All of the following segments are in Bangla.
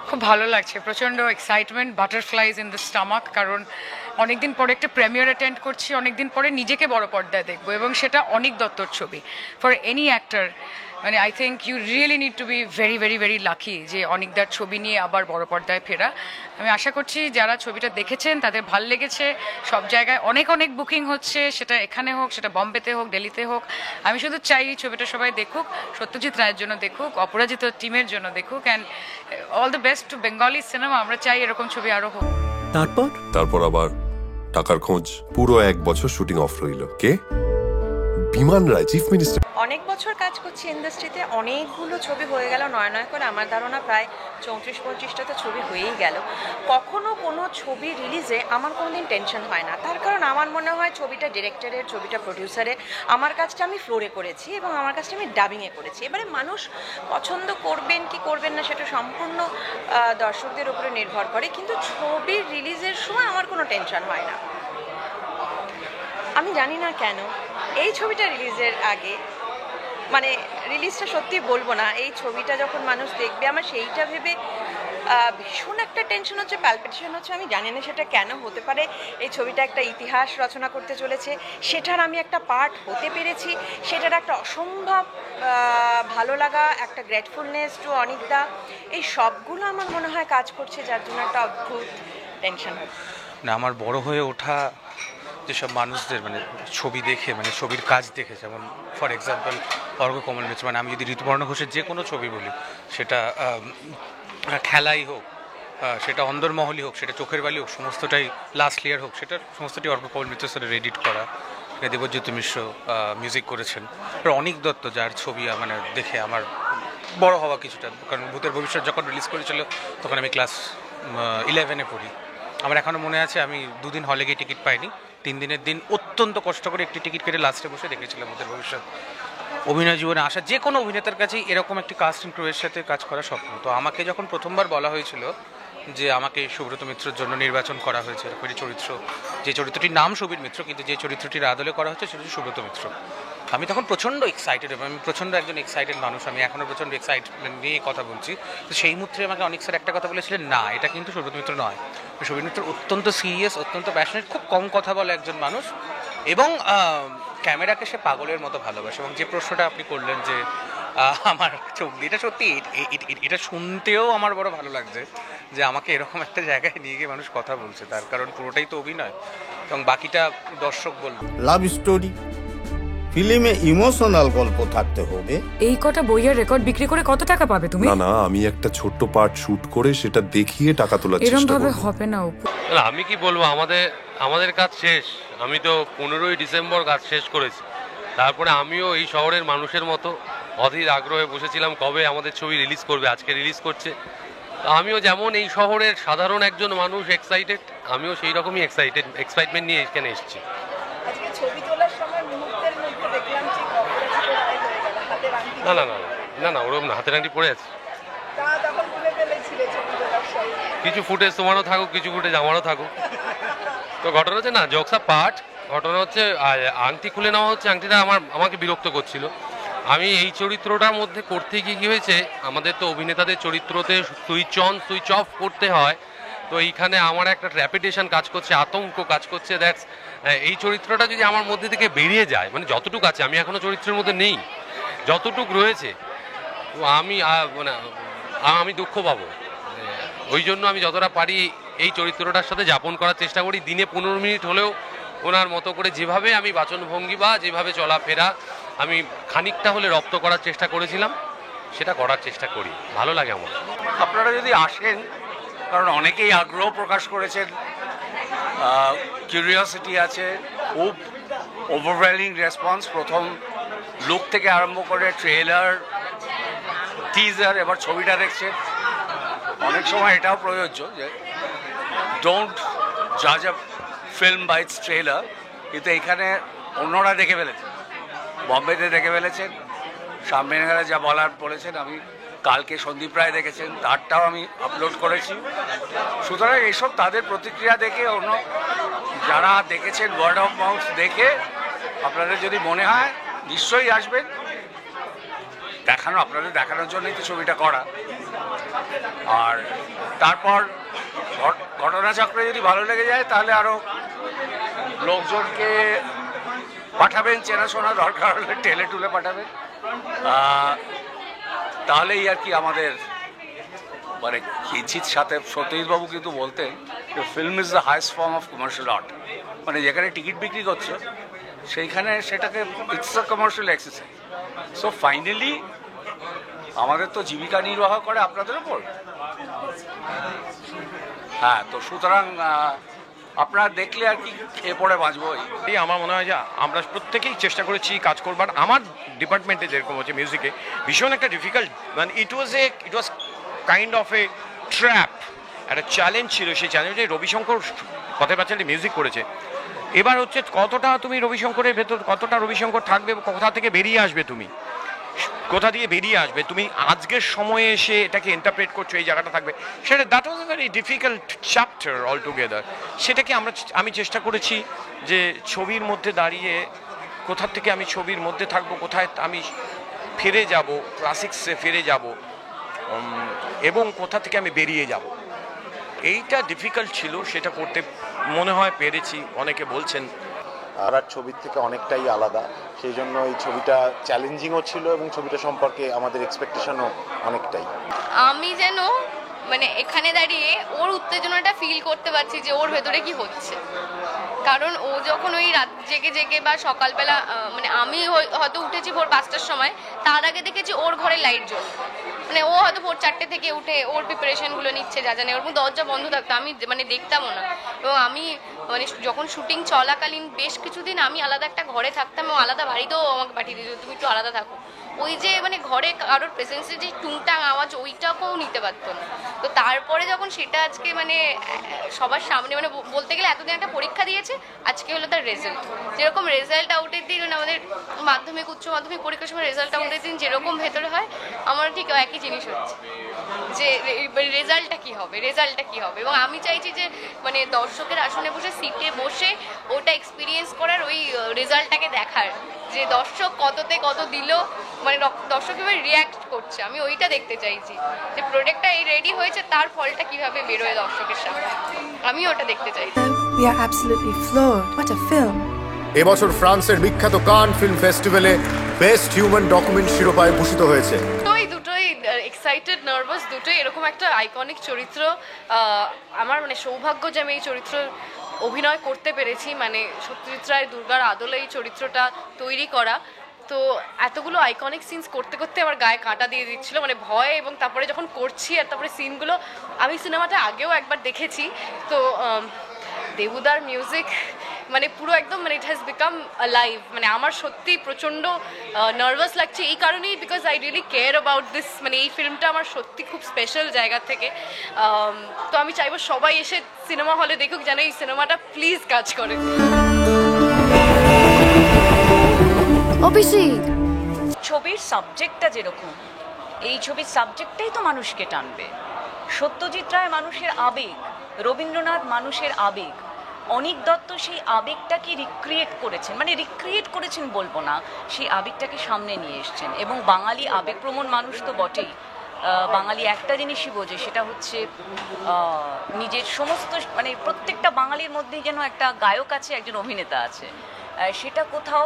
খুব ভালো লাগছে, প্রচণ্ড excitement, butterflies in the stomach, কারণ অনেকদিন পরে একটা প্রিমিয়ার অ্যাটেন্ড করছি, অনেকদিন পরে নিজেকে বড় পর্দায় দেখবো, এবং সেটা অনিক দত্তর ছবি। ফর এনি অ্যাক্টর, মানে I think you really need to be very very very lucky যে অনিকদার ছবি নিয়ে আবার বড় পর্দায় ফেরা। আমি আশা করছি যারা ছবিটা দেখেছেন তাদের ভাল লেগেছে। সব জায়গায় অনেক অনেক বুকিং হচ্ছে, সেটা এখানে হোক, সেটা বম্বেতে হোক, দিল্লিতে হোক। আমি শুধু চাই ছবিটা সবাই দেখুক, সত্যজিৎ রায়ের জন্য দেখুক, অপরাজিত টিমের জন্য দেখুক, and all the best to Bengali cinema. আমরা চাই এরকম ছবি আরো হোক। তারপর আবার টাকার খোঁজ। পুরো 1 বছর শুটিং অফ রইল। কে? বিমান রায়, চিফ মিনিস্টার। অনেক বছর কাজ করছি ইন্ডাস্ট্রিতে, অনেকগুলো ছবি হয়ে গেল, নয় নয় করে আমার ধারণা প্রায় 34-35টা তো ছবি হয়েই গেল। কখনো কোনো ছবি রিলিজে আমার কোনোদিন টেনশন হয় না, তার কারণ আমার মনে হয় ছবিটা ডিরেক্টরের, ছবিটা প্রডিউসারের। আমার কাজটা আমি ফ্লোরে করেছি এবং আমার কাজটা আমি ডাবিংয়ে করেছি। এবারে মানুষ পছন্দ করবেন কি করবেন না সেটা সম্পূর্ণ দর্শকদের উপরে নির্ভর করে, কিন্তু ছবির রিলিজের সময় আমার কোনো টেনশন হয় না। আমি জানি না কেন এই ছবিটা রিলিজের আগে, মানে রিলিজটা সত্যি বলবো না, এই ছবিটা যখন মানুষ দেখবে আমার সেইটা ভেবে ভীষণ একটা টেনশন হচ্ছে, প্যালপিটেশন হচ্ছে। আমি জানি না সেটা কেন হতে পারে। এই ছবিটা একটা ইতিহাস রচনা করতে চলেছে, সেটার আমি একটা পার্ট হতে পেরেছি, সেটার একটা অসম্ভব ভালো লাগা, একটা গ্রেটফুলনেস টু অনিকদা, এই সবগুলো আমার মনে হয় কাজ করছে, যার জন্য একটা অদ্ভুত টেনশন হচ্ছে। না, আমার বড় হয়ে ওঠা যেসব মানুষদের মানে ছবি দেখে, মানে ছবির কাজ দেখে, যেমন ফর এক্সাম্পল অর্ঘ কমল মিত্র, মানে আমি যদি ঋতুপর্ণ ঘোষের যে কোনো ছবি বলি, সেটা খেলাই হোক, সেটা অন্দরমহলই হোক, সেটা চোখের বালি হোক, সমস্তটাই লাস্ট লেয়ার হোক, সেটার সমস্তটি অর্ঘ কমল মিত্র স্যারের এডিট করা। দেবজ্যোত মিশ্র মিউজিক করেছেন। অনিক দত্ত, যার ছবি মানে দেখে আমার বড় হওয়া কিছুটা, কারণ ভূতের ভবিষ্যৎ যখন রিলিজ করেছিল তখন আমি ক্লাস 11-এ পড়ি। আমার এখনও মনে আছে, আমি 2 দিন হলে গিয়ে টিকিট পাইনি, 3 দিনের দিন অত্যন্ত কষ্ট করে একটি টিকিট কেটে লাস্টে বসে দেখেছিলাম ভূতের ভবিষ্যৎ। অভিনয় জীবনে আসা যে কোনো অভিনেতার কাছেই এরকম একটি কাস্ট অ্যান্ড ক্রুয়ের সাথে কাজ করা স্বপ্ন। তো আমাকে যখন প্রথমবার বলা হয়েছিল যে আমাকে সুব্রত মিত্রর জন্য নির্বাচন করা হয়েছে, এরকম একটি চরিত্র, যে চরিত্রটির নাম সুবীর মিত্র কিন্তু যে চরিত্রটির আদলে করা হচ্ছে সেটা হচ্ছে সুব্রত মিত্র, আমি তখন প্রচণ্ড এক্সাইটেড, এবং আমি প্রচণ্ড একজন এক্সাইটেড মানুষ, আমি এখনও প্রচণ্ড এক্সাইটমেন্ট নিয়ে কথা বলছি। তো সেই মুহূর্তে আমাকে অনেক স্যার একটা কথা বলেছিলেন, না এটা কিন্তু সুব্রত মিত্র নয়। সুবীর মিত্র অত্যন্ত সিরিয়াস, অত্যন্ত প্যাশনেট, খুব কম কথা বলে একজন মানুষ, এবং ক্যামেরাকে সে পাগলের মতো ভালোবাসে। এবং যে প্রশ্নটা আপনি করলেন যে আমার ছবি, এটা সত্যি, এটা শুনতেও আমার বড় ভালো লাগছে যে আমাকে এরকম একটা জায়গায় নিয়ে গিয়ে মানুষ কথা বলছে, তার কারণ পুরোটাই তো অভিনয় এবং বাকিটা দর্শক বলবে। লাভ স্টোরি, ফিল্মে ইমোশনাল গল্প থাকতে হবে। এই কটা বইয়ের রেকর্ড বিক্রি করে কত টাকা পাবে তুমি? না না, আমি একটা ছোট্ট পার্ট শুট করে সেটা দেখিয়ে টাকা তোলার এরকম চেষ্টা ভাবে করব। হবে না অপু। আমি কি বলবো, আমাদের কাজ শেষ। আমি তো 15ই ডিসেম্বর কাজ শেষ করেছি। তারপরে আমিও এই শহরের মানুষের মতো অধীর আগ্রহে বসেছিলাম কবে আমাদের ছবি রিলিজ করবে। আজকে রিলিজ করছে। আমিও যেমন এই শহরের সাধারণ একজন মানুষ এক্সাইটেড, আমিও সেই রকমই এক্সাইটমেন্ট নিয়ে এখানে এসেছি। আজকে ছবি তোলার সময় মুহূর্তের মধ্যে দেখলাম যে অপরাজিত রায় হয়ে গেল, হাতের আংটি। না না না না না, ওরকম না, হাতের আংটি পড়ে আছে। তা তখন ভুলে ফেলেছিলে ছবি তোলার সময়। কিছু ফুটেজ তোমারও থাকুক, কিছু ফুটেজ আমারও থাকুক। তো ঘটনা হচ্ছে, না জোকসা পার্ট, ঘটনা হচ্ছে আংটি খুলে নেওয়া হচ্ছে, আংটিটা আমাকে বিরক্ত করছিল। আমি এই চরিত্রটার মধ্যে করতে গিয়ে কী হয়েছে, আমাদের তো অভিনেতাদের চরিত্রতে সুইচ অন সুইচ অফ করতে হয়, তো এইখানে আমার একটা র্যাপিটেশন কাজ করছে, আতঙ্ক কাজ করছে। দ্যাটস, এই চরিত্রটা যদি আমার মধ্যে থেকে বেরিয়ে যায়, মানে যতটুকু আছে, আমি এখনও চরিত্রের মধ্যে নেই, যতটুকু রয়েছে আমি দুঃখ পাবো। ওই জন্য আমি যতটা পারি এই চরিত্রটার সাথে যাপন করার চেষ্টা করি। দিনে 15 মিনিট হলেও ওনার মতো করে যেভাবে আমি বাচনভঙ্গি বা যেভাবে চলাফেরা আমি খানিকটা হলে রপ্ত করার চেষ্টা করেছিলাম, সেটা করার চেষ্টা করি। ভালো লাগে আমার। আপনারা যদি আসেন, কারণ অনেকেই আগ্রহ প্রকাশ করেছেন, কিউরিওসিটি আছে, খুব ওভারওয়েলিং রেসপন্স, প্রথম লুক থেকে আরম্ভ করে ট্রেলার, টিজার, এবার ছবিটা দেখছেন। অনেক সময় এটাও প্রযোজ্য যে ডোন্ট জাজ a film by its trailer, কিন্তু এইখানে অন্যরা দেখে ফেলেছেন, বম্বেতে দেখে ফেলেছেন, সামনে যা বলার বলেছেন। আমি কালকে সন্দীপ রায় দেখেছেন, তারটাও আমি আপলোড করেছি। সুতরাং এইসব তাদের প্রতিক্রিয়া দেখে, অন্য যারা দেখেছেন ওয়ার্ড অফ মাউথ দেখে, আপনাদের যদি মনে হয় নিশ্চয়ই আসবেন। আপনাদের দেখানোর জন্যই তো ছবিটা করা। আর তারপর ঘটনাচক্রে যদি ভালো লেগে যায় তাহলে আরও লোকজনকে পাঠাবেন, চেনাশোনা দরকার হলে টেলে টুলে পাঠাবেন, তাহলেই আর কি আমাদের মানে কিঞ্চিত সাথে সত্যজিৎবাবু কিন্তু বলতেন film is the highest form of commercial art, মানে যেখানে টিকিট বিক্রি করছে সেইখানে সেটাকে it's a commercial exercise. So finally আমাদের তো জীবিকা নির্বাহ করে আপনাদের ওপর, হ্যাঁ, তো সুতরাং আপনারা দেখলে আর কি খেয়ে পড়ে বাঁচবো। এই আমার মনে হয় যে আমরা প্রত্যেকেই চেষ্টা করেছি কাজ করবার। আমার ডিপার্টমেন্টে যেরকম হচ্ছে মিউজিকে ভীষণ একটা ডিফিকাল্ট, মানে it was kind of a trap, একটা চ্যালেঞ্জ ছিল। সেই চ্যালেঞ্জে রবিশঙ্কর পথের পাঁচালী মিউজিক করেছে। এবার হচ্ছে কতটা তুমি রবিশঙ্করের ভেতর, কতটা রবিশঙ্কর থাকবে, কোথা থেকে বেরিয়ে আসবে, তুমি কোথা দিয়ে বেরিয়ে আসবে, তুমি আজকের সময়ে এসে এটাকে ইন্টারপ্রেট করছো, এই জায়গাটা থাকবে, সেটা that was a very difficult chapter all together. সেটাকে আমি চেষ্টা করেছি যে ছবির মধ্যে দাঁড়িয়ে কোথা থেকে আমি ছবির মধ্যে থাকবো, কোথায় আমি ফিরে যাব, ক্লাসিক্সে ফিরে যাব, এবং কোথা থেকে আমি বেরিয়ে যাব। এইটা ডিফিকাল্ট ছিল, সেটা করতে মনে হয় পেরেছি। অনেকে বলছেন আর ছবির থেকে অনেকটাই আলাদা, সেই জন্য এই ছবিটা চ্যালেঞ্জিংও ছিল এবং ছবিটা সম্পর্কে আমাদের এক্সপেকটেশনও অনেকটাই। আমি যেন মানে এখানে দাঁড়িয়ে ওর উত্তেজনাটা ফিল করতে পারছি যে ওর ভেতরে কি হচ্ছে, কারণ ও যখন ওই রাত জেগে জেগে বা সকালবেলা, মানে আমি হয়তো উঠেছি ভোর 5টার সময়, তার আগে দেখেছি ওর ঘরে লাইট জ্বলছে, মানে ও হয়তো ভোর 4টে থেকে উঠে ওর প্রিপারেশনগুলো নিচ্ছে, যা জানে, ওর দরজা বন্ধ থাকতো, আমি মানে দেখতামও না। এবং আমি মানে যখন শুটিং চলাকালীন বেশ কিছুদিন আমি আলাদা একটা ঘরে থাকতাম, ও আলাদা বাড়িতেও আমাকে পাঠিয়ে দিত, তুমি একটু আলাদা থাকো। ওই যে মানে ঘরে কারোর প্রেজেন্সে যে টুংটাং আওয়াজ, ওইটাকেও নিতে পারতো না। তো তারপরে যখন সেটা আজকে মানে সবার সামনে, মানে বলতে গেলে এতদিন একটা পরীক্ষা দিয়েছে, আজকে হলো তার রেজাল্ট। যেরকম রেজাল্ট আউটের দিন মানে আমাদের মাধ্যমিক উচ্চ মাধ্যমিক পরীক্ষার সময় রেজাল্ট আউটের দিন যেরকম ভেতরে হয়, আমার ঠিক একই জিনিস হচ্ছে যে রেজাল্টটা কি হবে, রেজাল্টটা কি হবে। এবং আমি চাইছি যে মানে দর্শকের আসনে বসে সিটে বসে ওটা এক্সপিরিয়েন্স করার, ওই রেজাল্টটাকে দেখার, যে দর্শক কততে কত দিল, মানে দর্শক কিভাবে রিয়াক্ট করছে, আমি ওইটা দেখতে চাইছি যে প্রোডাক্টটা এই রেডি হয়েছে, তার ফলটা কিভাবে বেরোয় দর্শকের সামনে, আমি ওটা দেখতে চাইছি। We are absolutely floored. What a film. এবছর ফ্রান্সের বিখ্যাত কান ফিল্ম ফেস্টিভ্যালে বেস্ট হিউম্যান ডকুমেন্ট শিরোপায় ভূষিত হয়েছে। দুটোই এক্সাইটেড, নার্ভাস, দুটোই এরকম একটা আইকনিক চরিত্র। আমার মানে সৌভাগ্য যে আমি এই চরিত্র অভিনয় করতে পেরেছি, মানে সত্যজিৎ রায় দুর্গার আদলে এই চরিত্রটা তৈরি করা। তো এতগুলো আইকনিক সিনস করতে করতে আমার গায়ে কাঁটা দিয়ে দিচ্ছিল, মানে ভয়, এবং তারপরে যখন করছি আর তারপরে সিনগুলো আমি সিনেমাটা আগেও একবার দেখেছি। তো দেবুদার মিউজিক মানে পুরো একদম, মানে ইট হ্যাজ বিকাম লাইভ। মানে আমার সত্যি প্রচণ্ড নার্ভাস লাগছে এই কারণেই, because I really care about this. মানে এই ফিল্মটা আমার সত্যি খুব স্পেশাল জায়গা থেকে। তো আমি চাইবো সবাই এসে সিনেমা হলে দেখুক, যেন এই সিনেমাটা প্লিজ কাজ করে। অভিষেক, ছবির সাবজেক্টটা যেরকম, এই ছবির সাবজেক্টটাই তো মানুষকে টানবে। সত্যজিৎ রায় মানুষের আবেগ, রবীন্দ্রনাথ মানুষের আবেগ, অনিক দত্ত সেই আবেগটাকে রিক্রিয়েট করেছেন, মানে রিক্রিয়েট করেছেন বলবো না, সেই আবেগটাকে সামনে নিয়ে এসছেন। এবং বাঙালি আবেগপ্রবণ মানুষ তো বটেই, বাঙালি একটা জিনিসই বোঝে, সেটা হচ্ছে নিজের সমস্ত, মানে প্রত্যেকটা বাঙালির মধ্যেই যেন একটা গায়ক আছে, একজন অভিনেতা আছে। সেটা কোথাও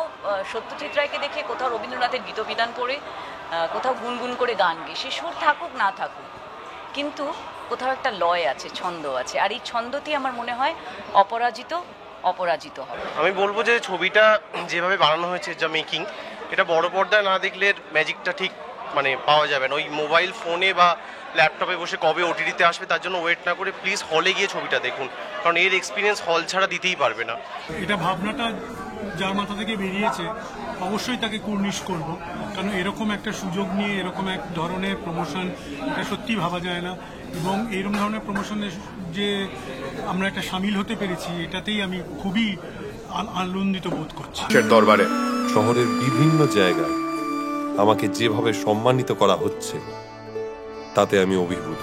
সত্যজিৎ রায়কে দেখে, কোথাও রবীন্দ্রনাথের গীতবিধান পড়ে, কোথাও গুনগুন করে গান গেয়ে, সে সুর থাকুক না থাকুক, কিন্তু কোথাও একটা লয় আছে, ছন্দ আছে, আর এই ছন্দতেই আমার মনে হয় অপরাজিত হবে। আমি বলবো যে ছবিটা যেভাবে বানানো হয়েছে, যা মেকিং, এটা বড় পর্দায় না দেখলে ম্যাজিকটা ঠিক মানে পাওয়া যাবে না। ওই মোবাইল ফোনে বা ল্যাপটপে বসে কবে ওটিটিতে আসবে তার জন্য ওয়েট না করে প্লিজ হলে গিয়ে ছবিটা দেখুন, কারণ এর এক্সপিরিয়েন্স হল ছাড়া দিতেই পারবে না। এটা ভাবনাটা যার মাথা থেকে বেরিয়েছে অবশ্যই তাকে কুর্নিশ করব, কারণ এরকম একটা সুযোগ নিয়ে এরকম এক ধরনের প্রমোশন এটা সত্যিই ভাবা যায় না। এবং এইরকম ধরনের প্রমোশনে যে আমরা একটা সামিল হতে পেরেছি, এটাতেই আমি খুবই আনন্দিত বোধ করছি। দরবারে শহরের বিভিন্ন জায়গায় আমাকে যেভাবে সম্মানিত করা হচ্ছে তাতে আমি অভিভূত।